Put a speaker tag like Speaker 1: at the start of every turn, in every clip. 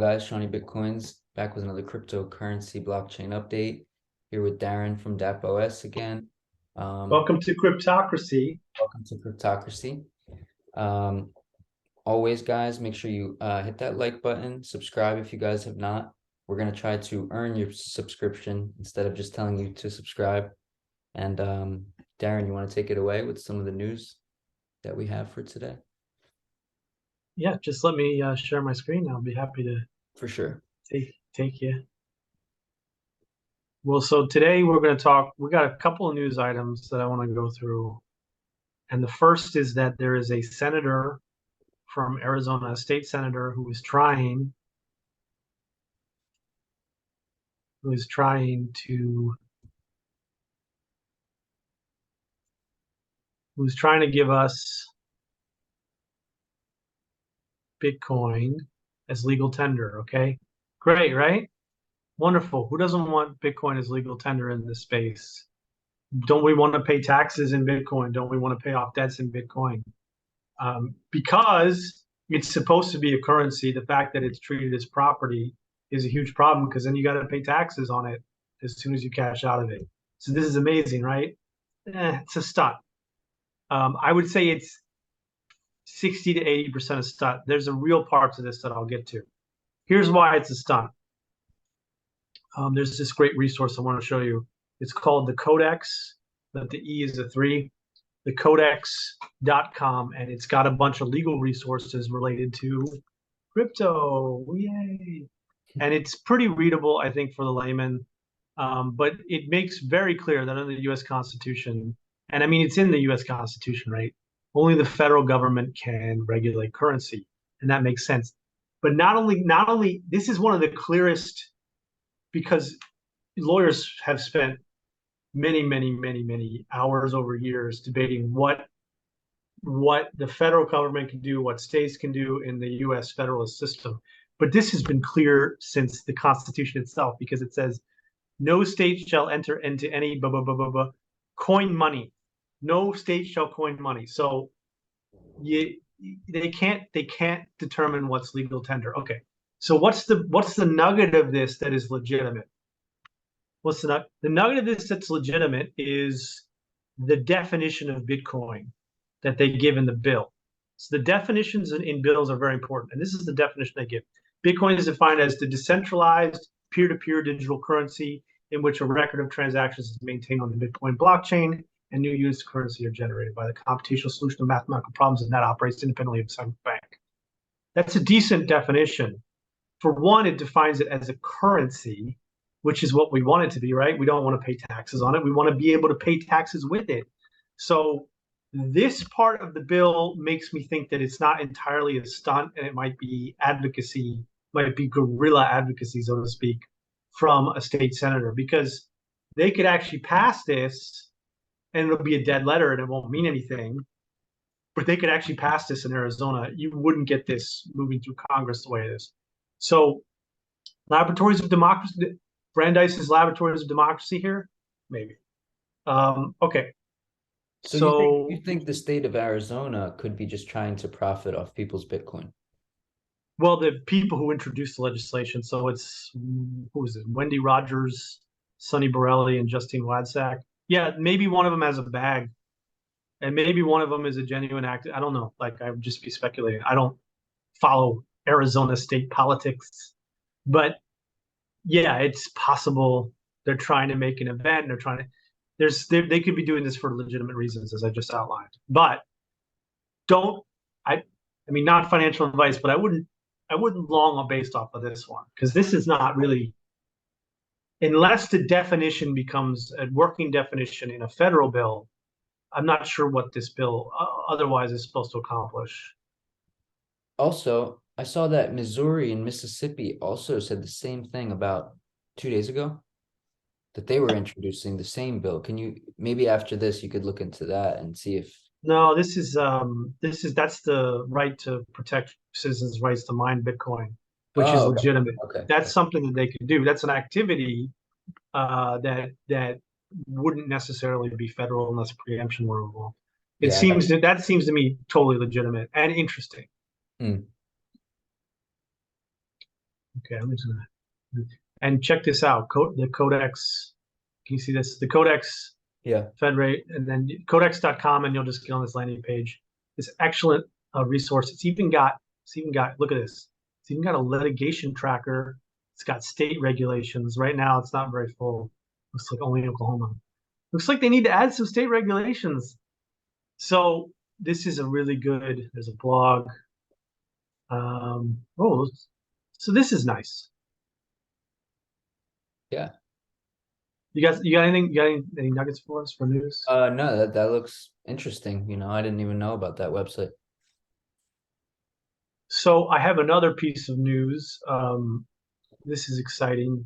Speaker 1: guys? Shawnee Bitcoins back with another cryptocurrency blockchain update. Here with Darren from DAppOS again.
Speaker 2: Welcome to Cryptocracy.
Speaker 1: Welcome to Cryptocracy. Always, guys, make sure you hit that like button, subscribe if you guys have not. We're going to try to earn your subscription instead of just telling you to subscribe. And Darren, you want to take it away with some of the news that we have for today?
Speaker 2: Yeah, just let me share my screen. I'll be happy to
Speaker 1: For sure.
Speaker 2: take you. Well, so today we're going to talk. We got a couple of news items that I want to go through. And the first is that there is a senator from Arizona, a state senator, who is trying to give us Bitcoin as legal tender. Okay, great, right? Wonderful. Who doesn't want Bitcoin as legal tender in this space? Don't we want to pay taxes in Bitcoin? Don't we want to pay off debts in Bitcoin? Because it's supposed to be a currency, the fact that it's treated as property is a huge problem, because then you got to pay taxes on it as soon as you cash out of it. So this is amazing, right? It's a stunt. I would say it's 60 to 80% a stunt. There's a real part to this that I'll get to. Here's why it's a stunt. There's this great resource I want to show you. It's called the Codex, but the E is a 3, thecodex.com, and it's got a bunch of legal resources related to crypto. Yay. And it's pretty readable, I think, for the layman. But it makes very clear that under the U.S. Constitution, and I mean, it's in the U.S. Constitution, right? Only the federal government can regulate currency, and that makes sense. But not only this is one of the clearest, because lawyers have spent many hours over years debating what the federal government can do, what states can do in the U.S. federalist system. But this has been clear since the Constitution itself, because it says no state shall enter into any coin money. No state shall coin money. So they can't determine what's legal tender. Okay. So what's the nugget of this that is legitimate? What's the nugget of this that's legitimate is the definition of Bitcoin that they give in the bill. So the definitions in bills are very important, and this is the definition they give. Bitcoin is defined as the decentralized peer-to-peer digital currency in which a record of transactions is maintained on the Bitcoin blockchain, and new units of currency are generated by the computational solution of mathematical problems, and that operates independently of the central bank. That's a decent definition. For one, it defines it as a currency, which is what we want it to be, right? We don't want to pay taxes on it. We want to be able to pay taxes with it. So this part of the bill makes me think that it's not entirely a stunt, and it might be advocacy, might be guerrilla advocacy, so to speak, from a state senator, because they could actually pass this and it'll be a dead letter and it won't mean anything. But they could actually pass this in Arizona. You wouldn't get this moving through Congress the way it is. So laboratories of democracy, Brandeis's laboratories of democracy here, maybe. Okay.
Speaker 1: So you think the state of Arizona could be just trying to profit off people's Bitcoin?
Speaker 2: Well, the people who introduced the legislation, so it's, who is it? Wendy Rogers, Sonny Borelli, and Justine Wadsack. Yeah, maybe one of them has a bag, and maybe one of them is a genuine act. I don't know. Like, I would just be speculating. I don't follow Arizona state politics, but yeah, it's possible they're trying to make an event. And they're trying to. They could be doing this for legitimate reasons, as I just outlined. But don't I mean, not financial advice, but I wouldn't long based off of this one, because this is not really, unless the definition becomes a working definition in a federal bill. I'm not sure what this bill otherwise is supposed to accomplish.
Speaker 1: Also, I saw that Missouri and Mississippi also said the same thing about 2 days ago, that they were introducing the same bill. Can you, maybe after this, you could look into that and see if.
Speaker 2: No, that's the right to protect citizens' rights to mine Bitcoin, which is legitimate.
Speaker 1: Okay.
Speaker 2: That's something that they could do. That's an activity that wouldn't necessarily be federal unless preemption were involved. It seems that seems to me totally legitimate and interesting. Okay, I'm just gonna and check this out. The Codex. Can you see this? The Codex
Speaker 1: Yeah.
Speaker 2: Fed rate, and then codex.com, and you'll just get on this landing page. This excellent resource. It's even got. Look at this. It's even got a litigation tracker. It's got state regulations. Right now, it's not very full. Looks like only Oklahoma. Looks like they need to add some state regulations. So this is a really good. There's a blog. Oh, so this is nice.
Speaker 1: Yeah.
Speaker 2: You got anything? You got any nuggets for us for news?
Speaker 1: No, that looks interesting. You know, I didn't even know about that website.
Speaker 2: So I have another piece of news. This is exciting.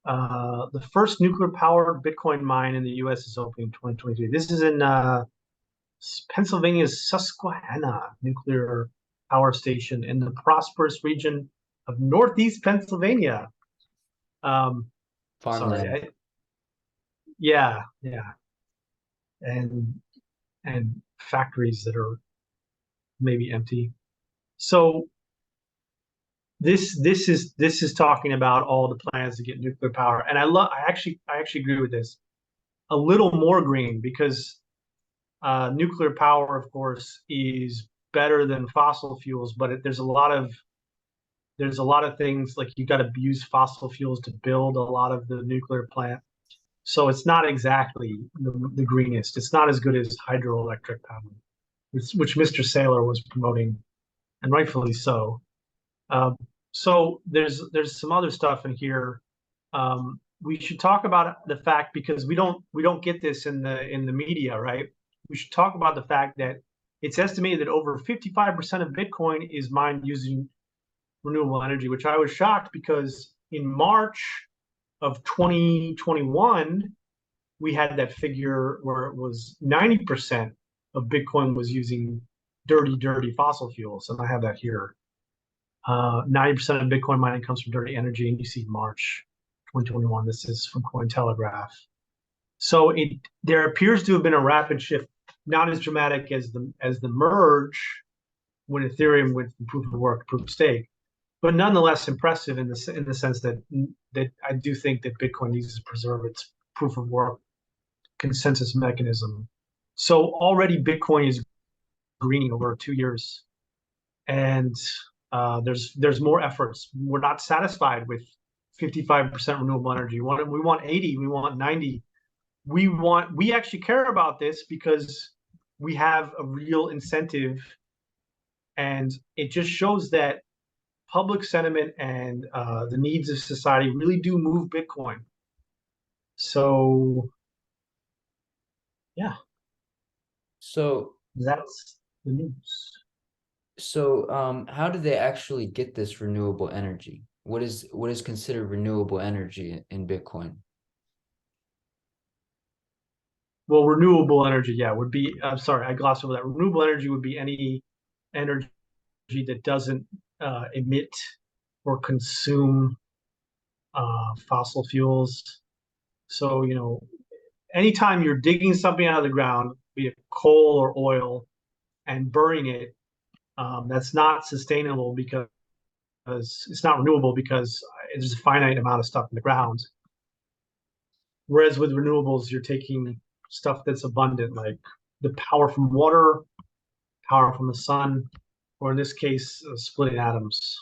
Speaker 2: The first nuclear-powered Bitcoin mine in the U.S. is opening in 2023. This is in Pennsylvania's Susquehanna Nuclear Power Station in the prosperous region of Northeast Pennsylvania.
Speaker 1: Farmland.
Speaker 2: Yeah, and factories that are maybe empty. So this is talking about all the plans to get nuclear power, and I actually agree with this. A little more green because nuclear power, of course, is better than fossil fuels, but there's a lot of things like you got to use fossil fuels to build a lot of the nuclear plant. So it's not exactly the greenest. It's not as good as hydroelectric power, which Mr. Saylor was promoting, and rightfully so. Um, so there's some other stuff in here. We should talk about the fact because we don't get this in the media, right? We should talk about the fact that it's estimated that over 55% of Bitcoin is mined using renewable energy, which I was shocked because in March of 2021 we had that figure where it was 90% of Bitcoin was using dirty fossil fuels, and I have that here. 90% of Bitcoin mining comes from dirty energy, and you see March 2021. This is from Cointelegraph. So there appears to have been a rapid shift, not as dramatic as the merge when Ethereum went from proof of work to proof of stake, but nonetheless impressive in the sense that I do think that Bitcoin needs to preserve its proof of work consensus mechanism. So already Bitcoin is greening over 2 years, and there's more efforts. We're not satisfied with 55% renewable energy. We want 80. We want 90. We actually care about this because we have a real incentive, and it just shows that public sentiment and the needs of society really do move Bitcoin. So yeah,
Speaker 1: So
Speaker 2: that's the news.
Speaker 1: how do they actually get this renewable energy? What is considered renewable energy in Bitcoin?
Speaker 2: Well, renewable energy, yeah, would be. I'm sorry, I glossed over that. Renewable energy would be any energy that doesn't emit or consume fossil fuels. So, anytime you're digging something out of the ground, be it coal or oil, and burning it, that's not sustainable because it's not renewable because there's a finite amount of stuff in the ground. Whereas with renewables, you're taking stuff that's abundant, like the power from water, power from the sun, or in this case, splitting atoms.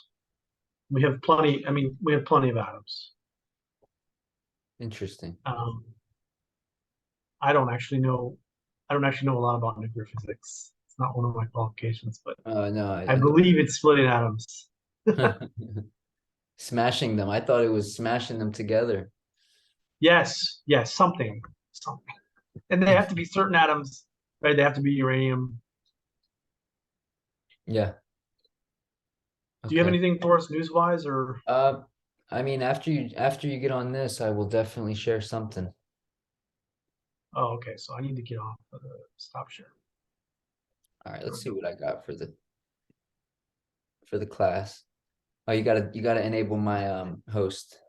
Speaker 2: We have plenty. I mean, we have plenty of atoms.
Speaker 1: Interesting.
Speaker 2: Um, I don't actually know. I don't actually know a lot about nuclear physics. It's not one of my qualifications, but
Speaker 1: No,
Speaker 2: I
Speaker 1: I
Speaker 2: believe it's splitting atoms.
Speaker 1: don't. Smashing them. I thought it was smashing them together.
Speaker 2: Yes, something. And they have to be certain atoms, right? They have to be uranium.
Speaker 1: Yeah.
Speaker 2: Do you have
Speaker 1: Okay.
Speaker 2: anything for us news-wise, or?
Speaker 1: Uh, I mean, after you get on this, I will definitely share something.
Speaker 2: Oh, okay. So I need to get off of the stop share.
Speaker 1: All right,
Speaker 2: There
Speaker 1: let's
Speaker 2: we
Speaker 1: see
Speaker 2: go.
Speaker 1: what I got for the class. Oh, you gotta enable my host.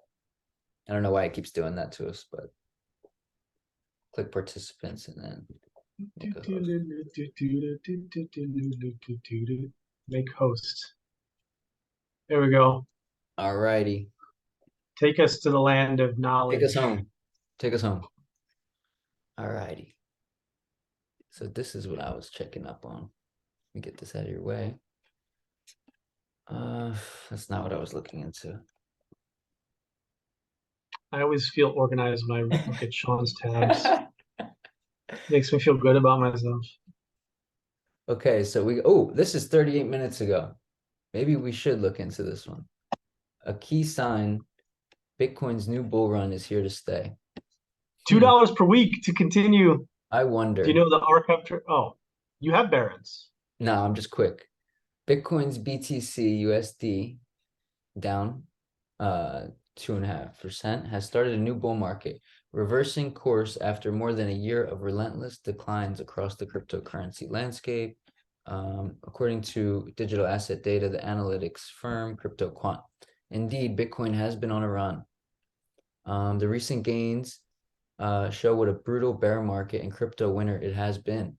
Speaker 1: I don't know why it keeps doing that to us, but click participants and then make a host.
Speaker 2: Make host. There we go.
Speaker 1: All righty.
Speaker 2: Take us to the land of
Speaker 1: Take us
Speaker 2: knowledge.
Speaker 1: home. Take us home. All righty. So this is what I was checking up on. Let me get this out of your way. That's not what I was looking into.
Speaker 2: I always feel organized when I look at Sean's tabs. Makes me feel good about myself.
Speaker 1: Okay, so this is 38 minutes ago. Maybe we should look into this one. A key sign, Bitcoin's new bull run is here to stay.
Speaker 2: $2 per week to continue.
Speaker 1: I
Speaker 2: Do you
Speaker 1: wonder.
Speaker 2: know the archive? Oh, you have Barron's.
Speaker 1: No, I'm just quick. Bitcoin's BTC USD down 2.5%, has started a new bull market, reversing course after more than a year of relentless declines across the cryptocurrency landscape. According to digital asset data, the analytics firm CryptoQuant. Indeed, Bitcoin has been on a run. The recent gains show what a brutal bear market and crypto winter it has been.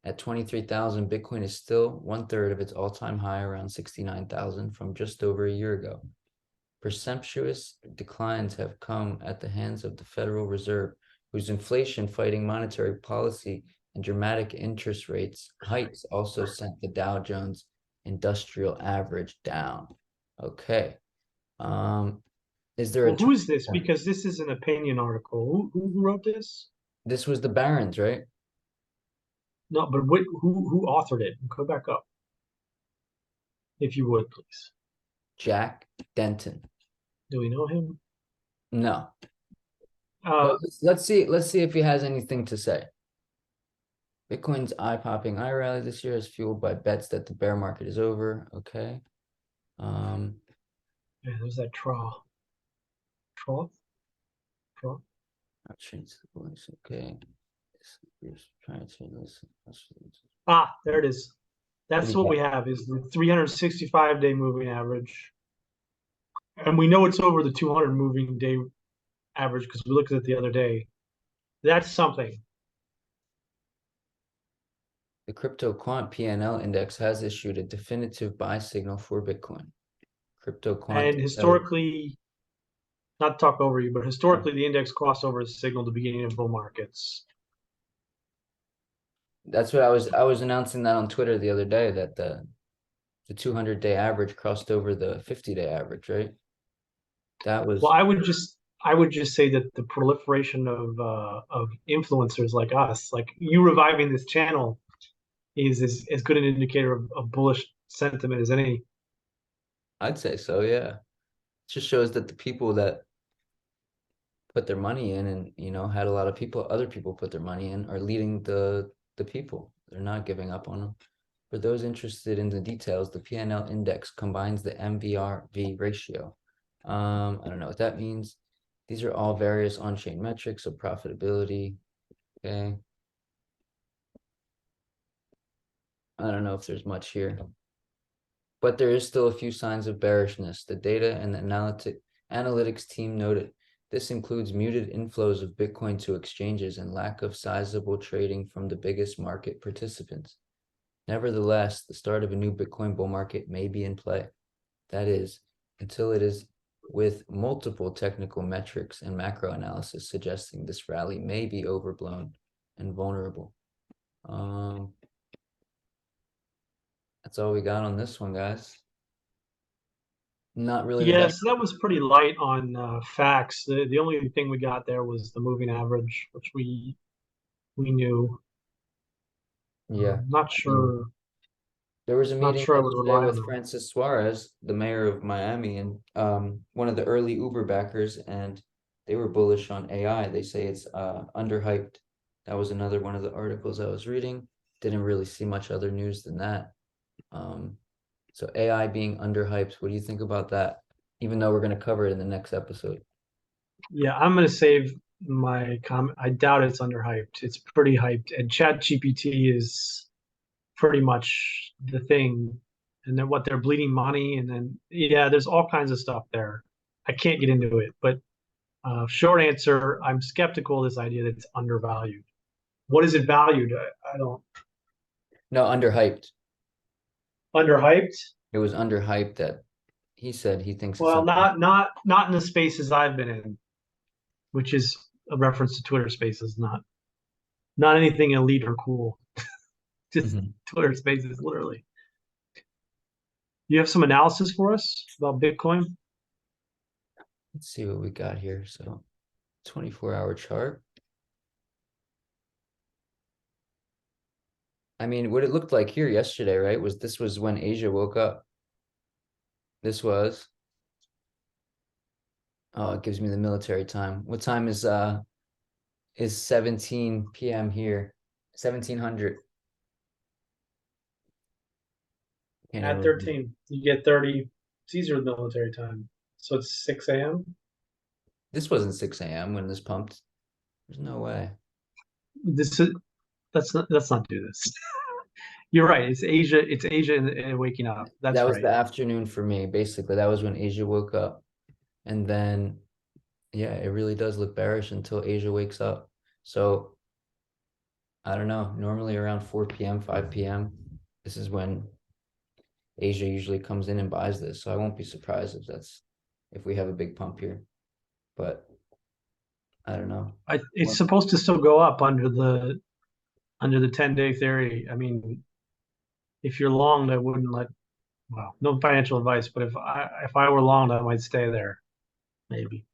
Speaker 1: At 23,000, Bitcoin is still 1/3 of its all-time high, around 69,000 from just over a year ago. Precipitous declines have come at the hands of the Federal Reserve, whose inflation-fighting monetary policy and dramatic interest rates hikes also sent the Dow Jones Industrial Average down. Okay. Is there a
Speaker 2: Well, who is this?
Speaker 1: turn?
Speaker 2: Because this is an opinion article. Who wrote this?
Speaker 1: This was the Barons, right?
Speaker 2: No, but who authored it? Go back up, if you would, please.
Speaker 1: Jack Denton.
Speaker 2: Do we know him?
Speaker 1: No.
Speaker 2: Uh,
Speaker 1: But let's see if he has anything to say. Bitcoin's eye-popping eye rally this year is fueled by bets that the bear market is over. Okay.
Speaker 2: yeah, there's that Trough. Trough? Trough?
Speaker 1: I'll change the voice. Okay. Trying to listen.
Speaker 2: Ah, there it is.
Speaker 1: What do
Speaker 2: That's
Speaker 1: you
Speaker 2: what we
Speaker 1: got?
Speaker 2: have is the 365-day moving average. And we know it's over the 200 moving day average because we looked at it the other day. That's something.
Speaker 1: The crypto quant PNL index has issued a definitive buy signal for Bitcoin. Crypto quant.
Speaker 2: And historically, not to talk over you, but historically, the index crossover has signaled the beginning of bull markets.
Speaker 1: That's what I was announcing that on Twitter the other day, that the 200-day average crossed over the 50-day average, right? That
Speaker 2: Well,
Speaker 1: was
Speaker 2: I would just say that the proliferation of influencers like us, like you reviving this channel, is as good an indicator of bullish sentiment as any.
Speaker 1: I'd say so, yeah. It just shows that the people that put their money in and had a lot of other people put their money in, are leading the people. They're not giving up on them. For those interested in the details, the PNL index combines the MVRV ratio. I don't know what that means. These are all various on-chain metrics of profitability. Okay. I don't know if there's much here, but there is still a few signs of bearishness. The data and the analytics team noted this includes muted inflows of Bitcoin to exchanges and lack of sizable trading from the biggest market participants. Nevertheless, the start of a new Bitcoin bull market may be in play. That is, until it is with multiple technical metrics and macro analysis suggesting this rally may be overblown and vulnerable. That's all we got on this one, guys. Not really
Speaker 2: Yeah,
Speaker 1: that.
Speaker 2: so that was pretty light on facts. The only thing we got there was the moving average, which we knew.
Speaker 1: Yeah.
Speaker 2: Not
Speaker 1: I mean,
Speaker 2: sure.
Speaker 1: there was a
Speaker 2: Not
Speaker 1: meeting
Speaker 2: sure I would
Speaker 1: yesterday
Speaker 2: rely on
Speaker 1: with
Speaker 2: them.
Speaker 1: Francis Suarez, the mayor of Miami, and one of the early Uber backers, and they were bullish on AI. They say it's underhyped. That was another one of the articles I was reading. Didn't really see much other news than that. So AI being underhyped, what do you think about that? Even though we're going to cover it in the next episode.
Speaker 2: Yeah, I'm gonna save my comment. I doubt it's underhyped. It's pretty hyped, and ChatGPT is pretty much the thing. And then what they're bleeding money, and then yeah, there's all kinds of stuff there. I can't get into it, but short answer, I'm skeptical of this idea that it's undervalued. What is it valued? I don't.
Speaker 1: No, underhyped.
Speaker 2: Underhyped?
Speaker 1: It was underhyped that He said he thinks it's
Speaker 2: Well,
Speaker 1: on.
Speaker 2: not in the spaces I've been in, which is a reference to Twitter Spaces, not anything elite or cool. Just
Speaker 1: Mhm.
Speaker 2: Twitter Spaces, literally. You have some analysis for us about Bitcoin?
Speaker 1: Let's see what we got here. So 24-hour chart. I mean, what it looked like here yesterday, right? This was when Asia woke up. This was, oh, it gives me the military time. What time is 17 p.m. here? 1700. Can't
Speaker 2: At
Speaker 1: even.
Speaker 2: 13, you get 30. It's easier with military time. So it's 6 a.m.
Speaker 1: This wasn't 6 a.m. when this pumped. There's no way.
Speaker 2: This is let's not do this. You're right. It's Asia and waking up.
Speaker 1: That
Speaker 2: That's
Speaker 1: was
Speaker 2: right.
Speaker 1: the afternoon for me, basically. That was when Asia woke up. And then, yeah, it really does look bearish until Asia wakes up. So I don't know. Normally around 4 p.m., 5 p.m., this is when Asia usually comes in and buys this. So I won't be surprised if we have a big pump here. But I don't know.
Speaker 2: It's supposed to still go up under the 10-day theory. I mean, if you're long, I wouldn't let. Well, no financial advice, but if I were long, I might stay there. Maybe.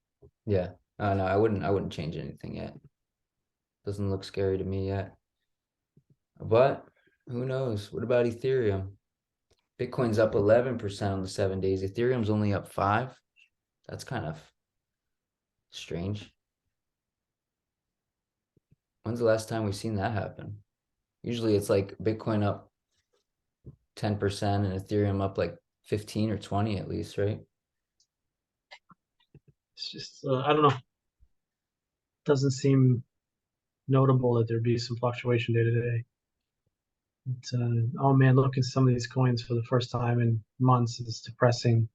Speaker 1: Yeah. No, I wouldn't change anything yet. Doesn't look scary to me yet. But who knows? What about Ethereum? Bitcoin's up 11% on the 7 days. Ethereum's only up 5. That's kind of strange. When's the last time we've seen that happen? Usually it's like Bitcoin up 10% and Ethereum up like 15 or 20 at least, right?
Speaker 2: It's just I don't know. Doesn't seem notable that there'd be some fluctuation day to day. Oh man, look at some of these coins for the first time in months. It's depressing.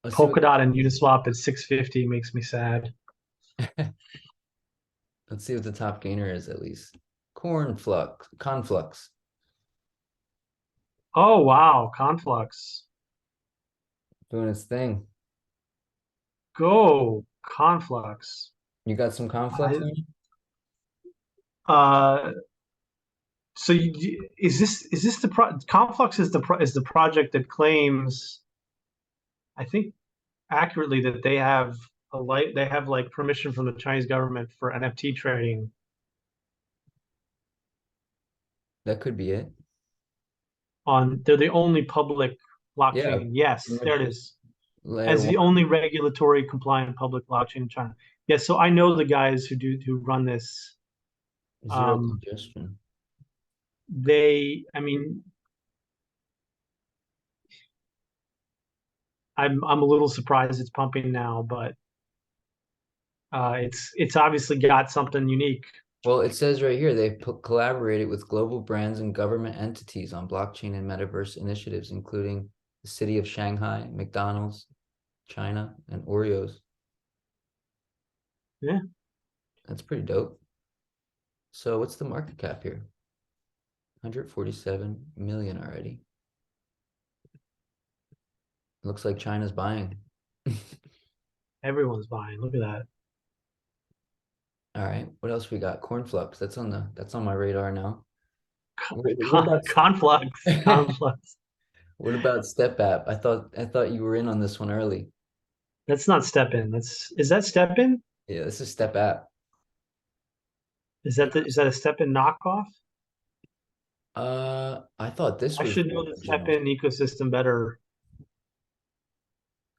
Speaker 1: Let's see what
Speaker 2: Polkadot and Uniswap at 650 makes me sad.
Speaker 1: let's see what the top gainer is at least. Conflux,
Speaker 2: Oh wow, Conflux.
Speaker 1: doing its thing.
Speaker 2: Go Conflux.
Speaker 1: You got some Conflux
Speaker 2: I,
Speaker 1: on you?
Speaker 2: uh, so is this Conflux is the project that claims, I think accurately, that they have like permission from the Chinese government for NFT trading
Speaker 1: That could be it.
Speaker 2: on. They're the only public
Speaker 1: Yeah,
Speaker 2: blockchain. Yes, there it is.
Speaker 1: layer
Speaker 2: As
Speaker 1: one,
Speaker 2: the only regulatory compliant public blockchain in China. Yes, so I know the guys who run this.
Speaker 1: zero
Speaker 2: Um,
Speaker 1: congestion.
Speaker 2: I mean, I'm a little surprised it's pumping now, but it's obviously got something unique.
Speaker 1: Well, it says right here they've collaborated with global brands and government entities on blockchain and metaverse initiatives, including the city of Shanghai, McDonald's, China, and Oreos.
Speaker 2: Yeah,
Speaker 1: That's pretty dope. So what's the market cap here? 147 million already. Looks like China's buying.
Speaker 2: everyone's buying. Look at that.
Speaker 1: All right. What else we got? Cornflux. That's on my radar now. What about
Speaker 2: Conflux.
Speaker 1: what about Step App? I thought you were in on this one early.
Speaker 2: That's not step in. Is that step in?
Speaker 1: Yeah, this is Step App.
Speaker 2: Is that a step in knockoff?
Speaker 1: I thought this
Speaker 2: I
Speaker 1: was
Speaker 2: should
Speaker 1: the
Speaker 2: know the step
Speaker 1: original.
Speaker 2: in ecosystem better.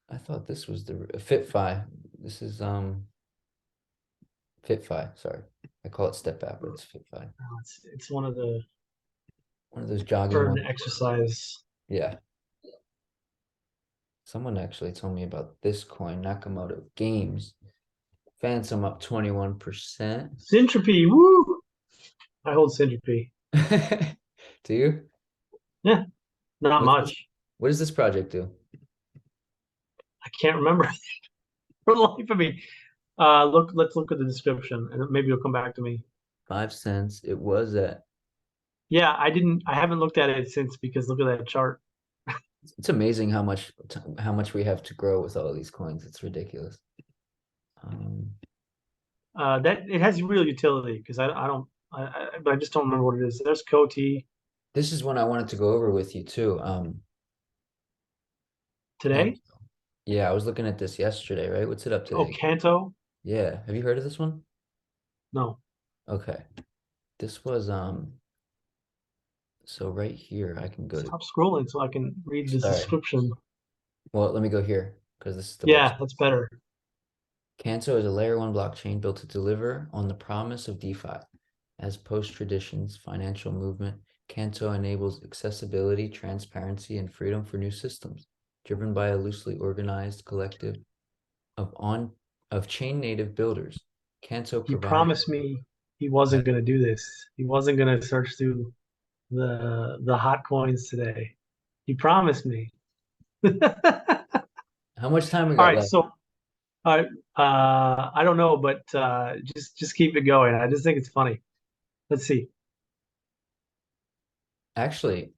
Speaker 1: I thought this was the FitFi. This is FitFi. Sorry, I call it Step App, but it's FitFi.
Speaker 2: It's one of the
Speaker 1: One of those jogging
Speaker 2: burn
Speaker 1: ones.
Speaker 2: exercise.
Speaker 1: Yeah. Someone actually told me about this coin, Nakamoto Games. Phantom up 21%.
Speaker 2: Syntropy, woo! I hold Syntropy.
Speaker 1: Do you?
Speaker 2: Yeah, not
Speaker 1: What's this,
Speaker 2: much.
Speaker 1: what does this project do?
Speaker 2: I can't remember for the life of me. Let's look at the description, and maybe you'll come back to me.
Speaker 1: 5 cents. It was at
Speaker 2: Yeah, I haven't looked at it since, because look at that chart.
Speaker 1: It's amazing how much we have to grow with all of these coins. It's ridiculous. Um,
Speaker 2: That it has real utility because I don't but I just don't remember what it is. There's Coty
Speaker 1: this is one I wanted to go over with you too.
Speaker 2: today.
Speaker 1: Canto. Yeah, I was looking at this yesterday, right? What's it up
Speaker 2: Oh,
Speaker 1: today?
Speaker 2: Kanto.
Speaker 1: Yeah. Have you heard of this one?
Speaker 2: No,
Speaker 1: Okay. This was so right here I can go to
Speaker 2: stop scrolling so I can read the
Speaker 1: sorry.
Speaker 2: description.
Speaker 1: Well, let me go here because this is the website.
Speaker 2: Yeah, that's better.
Speaker 1: Canto is a layer one blockchain built to deliver on the promise of DeFi. As post traditions financial movement, Canto enables accessibility, transparency, and freedom for new systems, driven by a loosely organized collective of on of chain native builders. Canto
Speaker 2: He
Speaker 1: provides
Speaker 2: promised me he wasn't going to do this. He wasn't going to search through the hot coins today. He promised me. All
Speaker 1: how much time we got
Speaker 2: right,
Speaker 1: left?
Speaker 2: so uh, I don't know, but just keep it going. I just think it's funny. Let's see.
Speaker 1: Actually,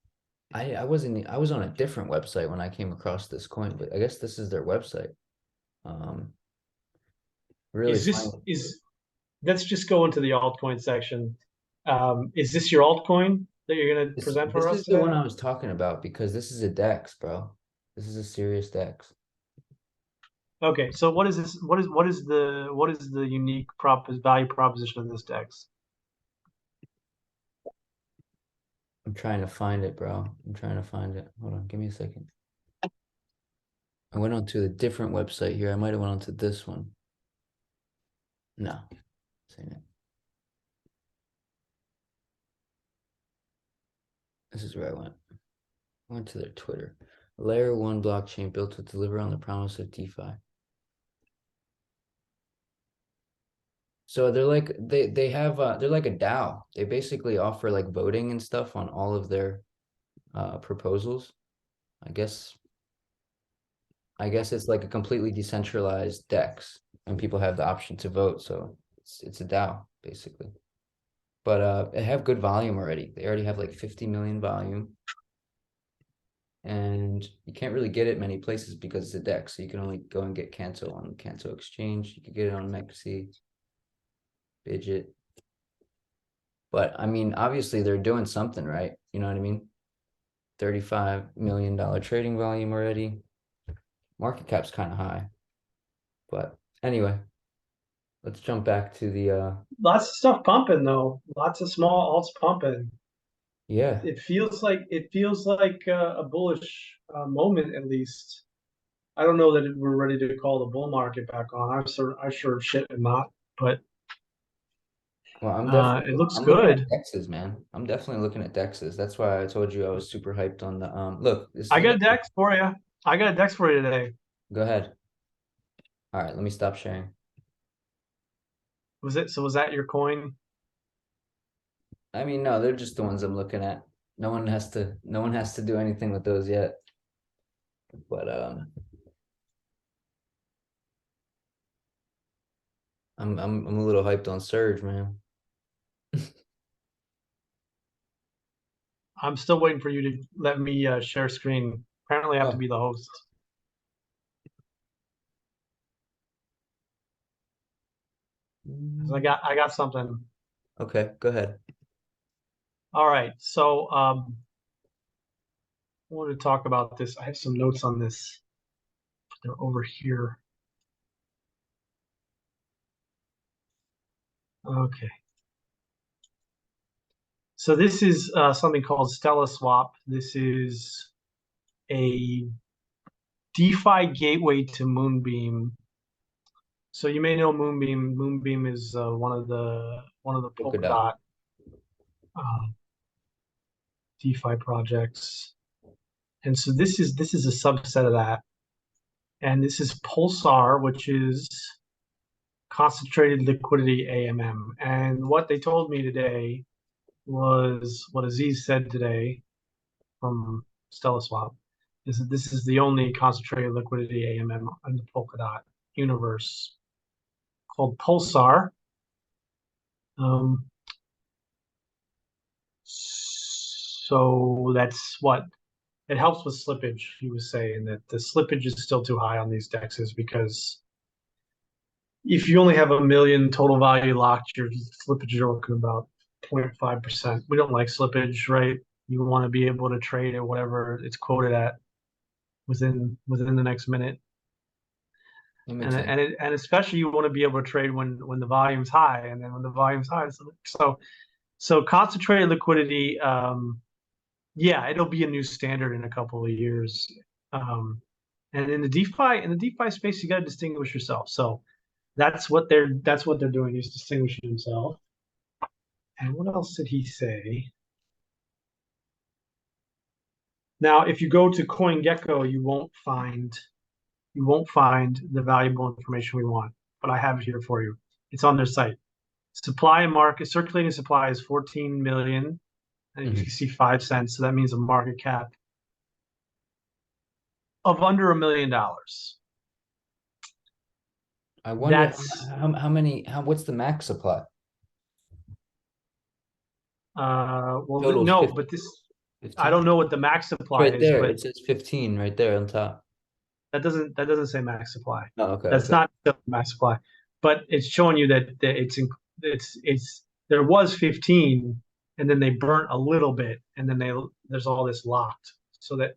Speaker 1: I was on a different website when I came across this coin, but I guess this is their website. Um, really
Speaker 2: Is
Speaker 1: funny.
Speaker 2: this is Let's just go into the altcoin section. Is this your altcoin that you're going to present
Speaker 1: This
Speaker 2: for us
Speaker 1: is the
Speaker 2: today?
Speaker 1: one I was talking about because this is a DEX, bro. This is a serious DEX.
Speaker 2: Okay, so what is this? What is the unique value proposition of this DEX?
Speaker 1: I'm trying to find it, bro. I'm trying to find it. Hold on, give me a second. I went onto a different website here. I might have went onto this one. No, this ain't it. This is where I went. I went to their Twitter. Layer one blockchain built to deliver on the promise of DeFi. So they have they're like a DAO. They basically offer like voting and stuff on all of their proposals. I guess I guess it's like a completely decentralized DEX and people have the option to vote. So it's a DAO basically. But they have good volume already. They already have like 50 million volume. And you can't really get it many places because it's a DEX. So you can only go and get Canto on Canto Exchange. You could get it on Mexi, Bidget. But I mean, obviously they're doing something right. You know what I mean? $35 million trading volume already. Market cap's kind of high. But anyway, let's jump back to the
Speaker 2: Lots of stuff pumping though. Lots of small alts pumping.
Speaker 1: yeah.
Speaker 2: It feels like a bullish moment at least. I don't know that we're ready to call the bull market back on. I sure shit am not, but
Speaker 1: Well,
Speaker 2: it looks
Speaker 1: I'm looking at
Speaker 2: good.
Speaker 1: Dexes, man. I'm definitely looking at Dexes. That's why I told you I was super hyped on the look, this
Speaker 2: I
Speaker 1: is
Speaker 2: got a
Speaker 1: another
Speaker 2: dex for you. I got a dex for you today.
Speaker 1: go ahead. All right, let me stop sharing.
Speaker 2: Was that your coin?
Speaker 1: I mean, no, they're just the ones I'm looking at. No one has to do anything with those yet. But I'm a little hyped on Surge, man.
Speaker 2: I'm still waiting for you to let me share screen. Apparently, I have to
Speaker 1: Oh.
Speaker 2: be the host. 'Cause I got something.
Speaker 1: Okay, go ahead.
Speaker 2: All right, so I want to talk about this. I have some notes on this. They're over here. Okay. So this is something called Stella Swap. This is a DeFi gateway to Moonbeam. So you may know Moonbeam. Moonbeam is one of the
Speaker 1: Polkadot.
Speaker 2: Polkadot uh, DeFi projects, and so this is a subset of that. And this is Pulsar, which is concentrated liquidity AMM. And what they told me today was what Aziz said today from Stella Swap is that this is the only concentrated liquidity AMM in the Polkadot universe called Pulsar. So that's what it helps with slippage. He was saying that the slippage is still too high on these dexes because if you only have 1 million total value locked, your slippage you're looking about 0.5%. We don't like slippage, right? You want to be able to trade at whatever it's quoted at within the next minute.
Speaker 1: That makes sense.
Speaker 2: And especially you want to be able to trade when the volume's high, and then when the volume's high, so concentrated liquidity, yeah, it'll be a new standard in a couple of years. And in the DeFi space, you got to distinguish yourself. So that's what they're doing, is distinguishing themselves. And what else did he say? Now, if you go to CoinGecko, you won't find the valuable information we want, but I have it here for you. It's on their site. Supply and market, circulating supply is 14 million. And if you see 5 cents, so that means a market cap of under $1 million.
Speaker 1: I wonder
Speaker 2: That's
Speaker 1: what's the max supply?
Speaker 2: well,
Speaker 1: Total is
Speaker 2: no,
Speaker 1: 15,
Speaker 2: but this, I
Speaker 1: 15?
Speaker 2: don't know what the max supply
Speaker 1: Right
Speaker 2: is,
Speaker 1: there.
Speaker 2: but
Speaker 1: It says 15 right there on top.
Speaker 2: that doesn't say max supply.
Speaker 1: Oh, okay.
Speaker 2: That's not the max supply, but it's showing you that it's there was 15, and then they burnt a little bit, and then there's all this locked, so that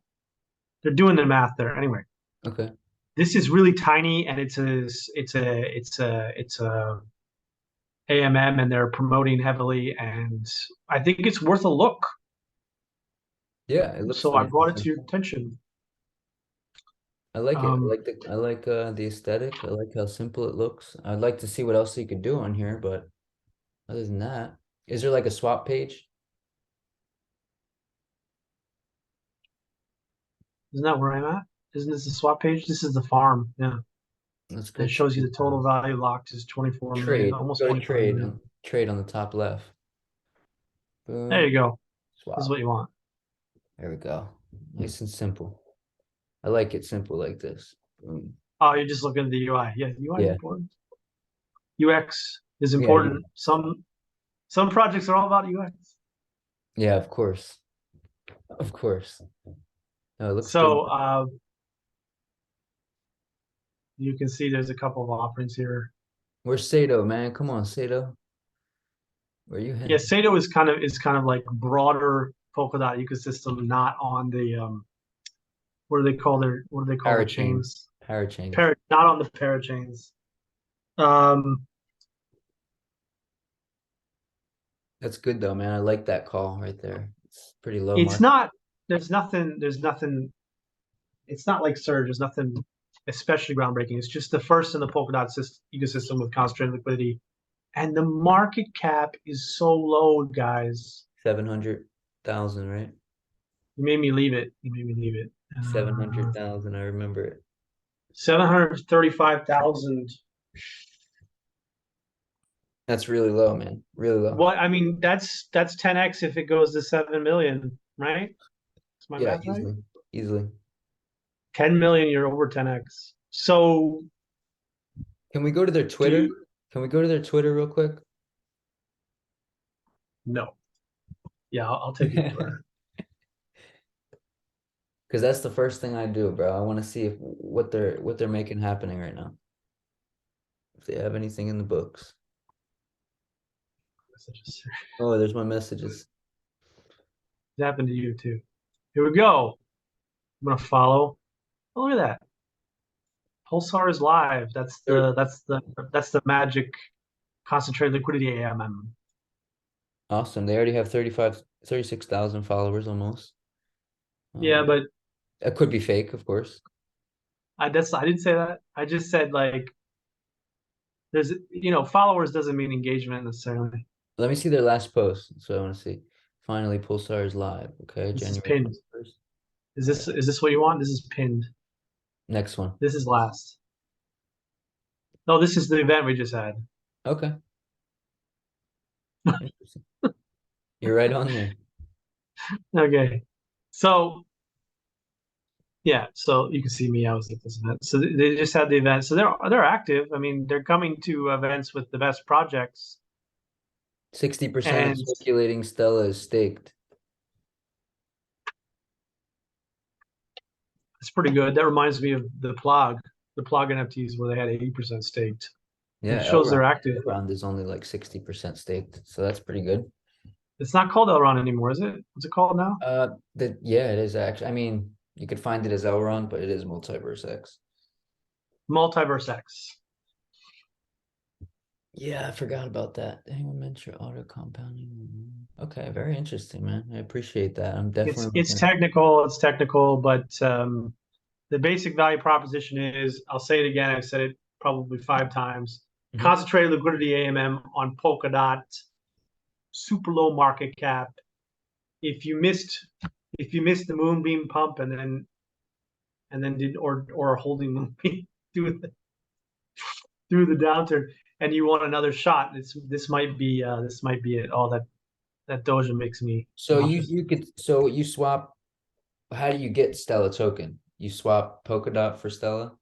Speaker 2: they're doing the math there anyway.
Speaker 1: Okay.
Speaker 2: This is really tiny, and it's a AMM, and they're promoting heavily, and I think it's worth a look.
Speaker 1: Yeah, it looks
Speaker 2: So I
Speaker 1: nice.
Speaker 2: brought it to your attention.
Speaker 1: I like it. I like the aesthetic. I like how simple it looks. I'd like to see what else you could do on here, but other than that, is there like a swap page?
Speaker 2: Isn't that where I'm at? Isn't this the swap page? This is the farm. Yeah.
Speaker 1: Let's
Speaker 2: And
Speaker 1: go
Speaker 2: it shows you
Speaker 1: check
Speaker 2: the total value locked is 24 million,
Speaker 1: trade.
Speaker 2: almost
Speaker 1: Go to
Speaker 2: 25 million.
Speaker 1: trade on the top left.
Speaker 2: There
Speaker 1: Boom.
Speaker 2: you go. This is
Speaker 1: Swap.
Speaker 2: what you want.
Speaker 1: There we go. Nice and simple. I like it simple like this. Boom.
Speaker 2: Oh, you're just looking at the UI. Yeah, UI is
Speaker 1: Yeah.
Speaker 2: important. UX is
Speaker 1: Yeah.
Speaker 2: important. Some projects are all about UX.
Speaker 1: Yeah, of course. Of course. No, it looks good.
Speaker 2: So you can see there's a couple of offerings here.
Speaker 1: Where's Saito, man? Come on, Saito. Where you
Speaker 2: Yeah,
Speaker 1: heading?
Speaker 2: Saito is kind of like broader Polkadot ecosystem, not on the what do they call the
Speaker 1: Parachain.
Speaker 2: chains?
Speaker 1: Parachains.
Speaker 2: Not on the parachains. Um,
Speaker 1: That's good though, man. I like that call right there. It's pretty low
Speaker 2: it's
Speaker 1: mark.
Speaker 2: not. There's nothing. It's not like Surge. There's nothing especially groundbreaking. It's just the first in the Polkadot ecosystem with concentrated liquidity, and the market cap is so low, guys.
Speaker 1: 700,000, right?
Speaker 2: You made me leave it. You made me leave it.
Speaker 1: 700,000. I remember it.
Speaker 2: 735,000.
Speaker 1: That's really low, man. Really low.
Speaker 2: What I mean, that's 10x if it goes to 7 million, right? Is my
Speaker 1: Yeah,
Speaker 2: math right?
Speaker 1: easily.
Speaker 2: 10 million, you're over 10x. So
Speaker 1: Can we go to their Twitter? Can we go to their Twitter real quick?
Speaker 2: no. Yeah, I'll take you to Twitter.
Speaker 1: Because that's the first thing I do, bro. I want to see if what they're making happening right now. If they have anything in the books. Oh, there's my messages.
Speaker 2: It happened to you too. Here we go. I'm gonna follow. Oh, look at that. Pulsar is live. That's the magic concentrated liquidity AMM.
Speaker 1: Awesome. They already have 36,000 followers almost.
Speaker 2: Yeah, but
Speaker 1: That could be fake, of course.
Speaker 2: I didn't say that. I just said like there's followers doesn't mean engagement necessarily.
Speaker 1: Let me see their last post. So I want to see. Finally, Pulsar is live. Okay,
Speaker 2: This is
Speaker 1: January
Speaker 2: pinned.
Speaker 1: 21st.
Speaker 2: Is this what you want? This is pinned.
Speaker 1: Next one.
Speaker 2: This is last. No, this is the event we just had.
Speaker 1: Okay. Interesting. You're right on there.
Speaker 2: Okay. So yeah, so you can see me. I was at this event. So they just had the event. So they're active. I mean, they're coming to events with the best projects.
Speaker 1: 60% of
Speaker 2: And
Speaker 1: circulating Stella is staked.
Speaker 2: It's pretty good. That reminds me of the plug NFTs where they had 80% staked. It
Speaker 1: Yeah,
Speaker 2: shows they're active.
Speaker 1: Elrond is only like 60% staked, so that's pretty good.
Speaker 2: It's not called Elrond anymore, is it? What's it called now?
Speaker 1: Yeah, it is actually. I mean, you could find it as Elrond, but it is Multiverse X.
Speaker 2: Multiverse X.
Speaker 1: Yeah, I forgot about that. Anyone mention auto compounding? Okay, very interesting, man. I appreciate that. I'm
Speaker 2: It's
Speaker 1: definitely
Speaker 2: it's
Speaker 1: looking.
Speaker 2: technical. It's technical, but the basic value proposition is, I'll say it again, I've said it probably 5 times.
Speaker 1: Mhm.
Speaker 2: Concentrated liquidity AMM on Polkadot, super low market cap. If you missed the moonbeam pump and then did or holding moonbeam through the downturn and you want another shot, this might be it. Oh, that Doja makes me
Speaker 1: So
Speaker 2: nauseous.
Speaker 1: you swap. How do you get Stella token? You swap Polkadot for Stella?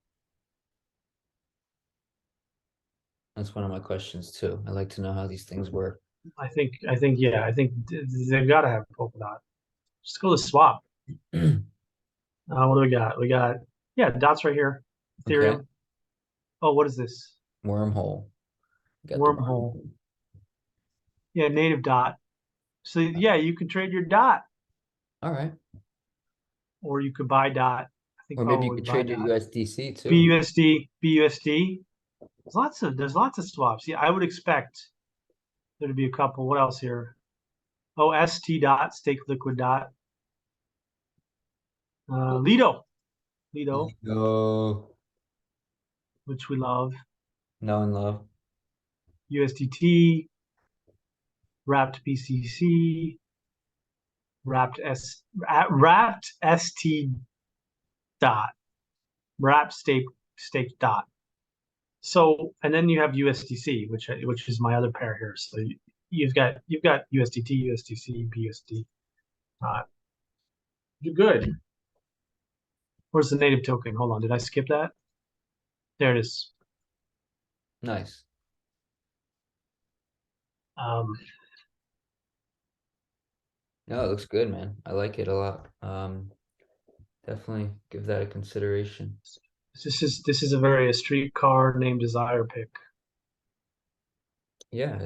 Speaker 1: That's one of my questions too. I like to know how these things work.
Speaker 2: They've got to have Polkadot. Just go to swap. What do we got? We got, yeah, dots right here.
Speaker 1: Okay.
Speaker 2: Ethereum. Oh, what is this?
Speaker 1: Wormhole. Got the
Speaker 2: Wormhole.
Speaker 1: wormhole.
Speaker 2: Yeah, native dot. So yeah, you can trade your dot,
Speaker 1: All right.
Speaker 2: or you could buy dot. I think
Speaker 1: Or maybe you
Speaker 2: probably
Speaker 1: could
Speaker 2: buy
Speaker 1: trade your
Speaker 2: dot.
Speaker 1: USDC too.
Speaker 2: BUSD. There's lots of swaps. Yeah, I would expect there to be a couple. What else here? Oh, ST dot, stake liquid dot. Lido,
Speaker 1: No.
Speaker 2: which we love.
Speaker 1: No in love.
Speaker 2: USDT, wrapped BCC, wrapped ST dot, wrapped stake dot. So, and then you have USDC, which is my other pair here. So you've got USDT, USDC, BUSD. You're good. Where's the native token? Hold on, did I skip that? There it is.
Speaker 1: Nice.
Speaker 2: Um,
Speaker 1: No, it looks good, man. I like it a lot. Definitely give that a consideration.
Speaker 2: this is a very a streetcar named Desire pick.
Speaker 1: Yeah,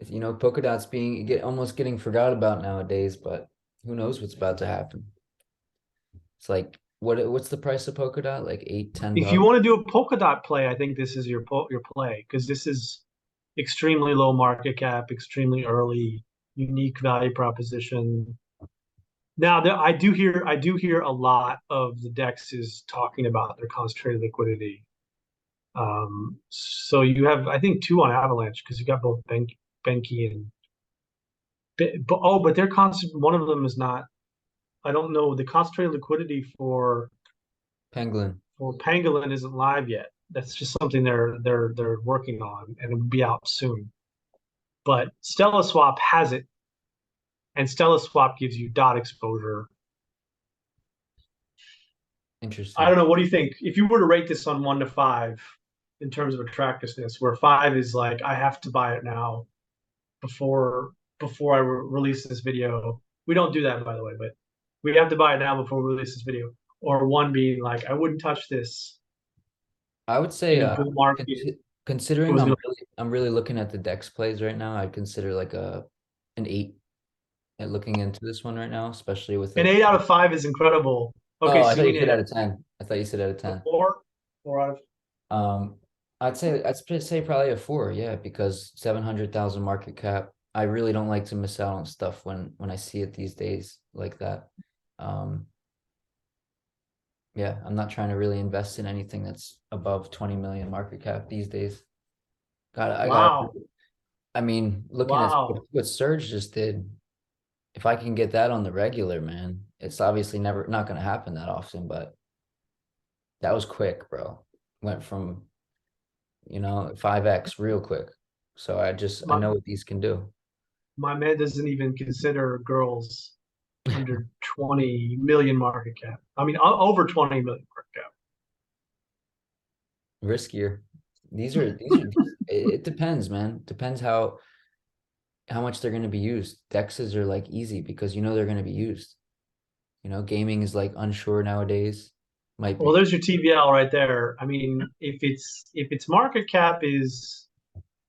Speaker 1: Polkadot's almost getting forgot about nowadays, but who knows what's about to happen. It's like what's the price of Polkadot? Like 8,
Speaker 2: If you
Speaker 1: $10?
Speaker 2: want to do a Polkadot play, I think this is your play, because this is extremely low market cap, extremely early, unique value proposition. Now, I do hear a lot of the dexes talking about their concentrated liquidity. So you have, I think, two on Avalanche because you got both Benki and but their constant one of them is not. I don't know, the concentrated liquidity
Speaker 1: Penguin.
Speaker 2: for Pangolin isn't live yet. That's just something they're working on, and it'll be out soon. But Stella Swap has it, and Stella Swap gives you dot exposure. I
Speaker 1: Interesting.
Speaker 2: don't know. What do you think? If you were to rate this on 1 to 5 in terms of attractiveness, where 5 is like I have to buy it now before I release this video. We don't do that, by the way, but we have to buy it now before we release this video. Or 1 being like I wouldn't touch this
Speaker 1: I would say
Speaker 2: in a bull market. It
Speaker 1: considering
Speaker 2: was gonna.
Speaker 1: I'm really looking at the Dex plays right now, I'd consider like an 8 at looking into this one right now, especially with
Speaker 2: An
Speaker 1: like
Speaker 2: 8 out of 5 is incredible. Okay,
Speaker 1: oh, I
Speaker 2: so
Speaker 1: thought
Speaker 2: you
Speaker 1: you
Speaker 2: need
Speaker 1: said out of 10. I thought you said out of
Speaker 2: a
Speaker 1: 10.
Speaker 2: 4 out of.
Speaker 1: Um, I'd say probably a 4, yeah, because 700,000 market cap. I really don't like to miss out on stuff when I see it these days like that. Um, yeah, I'm not trying to really invest in anything that's above 20 million market cap these days. I got
Speaker 2: Wow,
Speaker 1: I mean, looking at
Speaker 2: wow.
Speaker 1: what Surge just did, if I can get that on the regular, man, it's obviously never not going to happen that often, but that was quick, bro. Went from 5x real quick. So I
Speaker 2: My
Speaker 1: know what these can do.
Speaker 2: my man doesn't even consider girls under 20 million market cap. I mean, over 20 million market cap.
Speaker 1: Riskier. These are it depends, man. Depends how much they're going to be used. Dexes are like easy because they're going to be used. Gaming is like unsure nowadays. Might
Speaker 2: Well,
Speaker 1: be.
Speaker 2: there's your TVL right there. I mean, if its market cap is,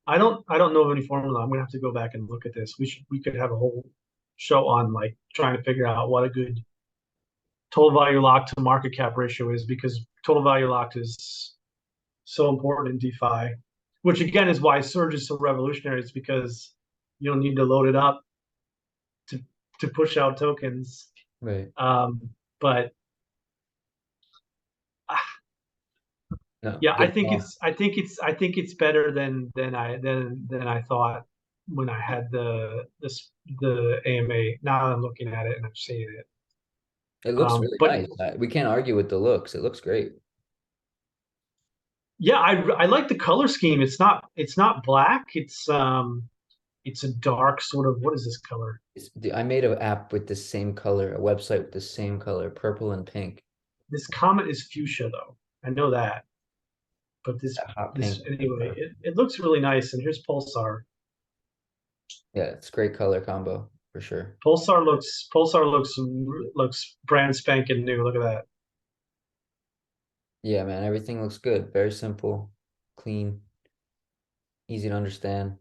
Speaker 2: I don't know of any formula. I'm gonna have to go back and look at this. We could have a whole show on like trying to figure out what a good total value locked to market cap ratio is, because total value locked is so important in DeFi, which again is why Surge is so revolutionary. It's because you don't need to load it up to to push out tokens.
Speaker 1: Right.
Speaker 2: But
Speaker 1: No,
Speaker 2: yeah, I
Speaker 1: good
Speaker 2: think
Speaker 1: call.
Speaker 2: it's I think it's I think it's better than I thought when I had the AMA. Now I'm looking at it and I'm seeing it.
Speaker 1: It looks really
Speaker 2: But
Speaker 1: nice. We can't argue with the looks. It looks great.
Speaker 2: yeah, I like the color scheme. It's not black. It's a dark sort of, what is this color?
Speaker 1: I made an app with the same color, a website with the same color, purple and pink.
Speaker 2: This comet is fuchsia though. I know that. But this
Speaker 1: That hot
Speaker 2: this
Speaker 1: pink.
Speaker 2: anyway, it looks really nice. And here's Pulsar.
Speaker 1: Yeah, it's great color combo for sure.
Speaker 2: Pulsar looks brand spanking new. Look at that.
Speaker 1: Yeah, man, everything looks good. Very simple, clean, easy to understand.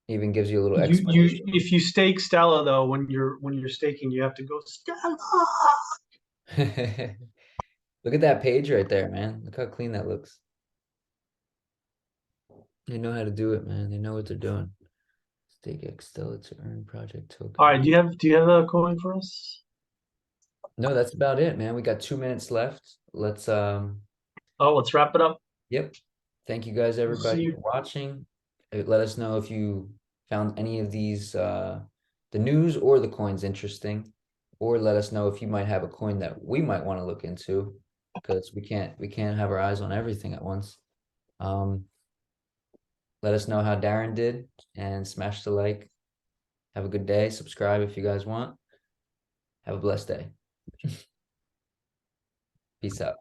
Speaker 1: Even gives you a little
Speaker 2: You
Speaker 1: explanation.
Speaker 2: if you stake Stella though, when you're staking, you have to go Stella.
Speaker 1: Look at that page right there, man. Look how clean that looks. They know how to do it, man. They know what they're doing. Stake X Stella to earn project
Speaker 2: All
Speaker 1: token.
Speaker 2: right, do you have a coin for us?
Speaker 1: No, that's about it, man. We got 2 minutes left. Let's
Speaker 2: Oh, let's wrap it up.
Speaker 1: yep. Thank you guys,
Speaker 2: We'll see
Speaker 1: everybody,
Speaker 2: you.
Speaker 1: for watching. Let us know if you found any of these the news or the coins interesting, or let us know if you might have a coin that we might want to look into, because we can't have our eyes on everything at once. Um, let us know how Darren did and smash the like. Have a good day. Subscribe if you guys want. Have a blessed day. Peace out.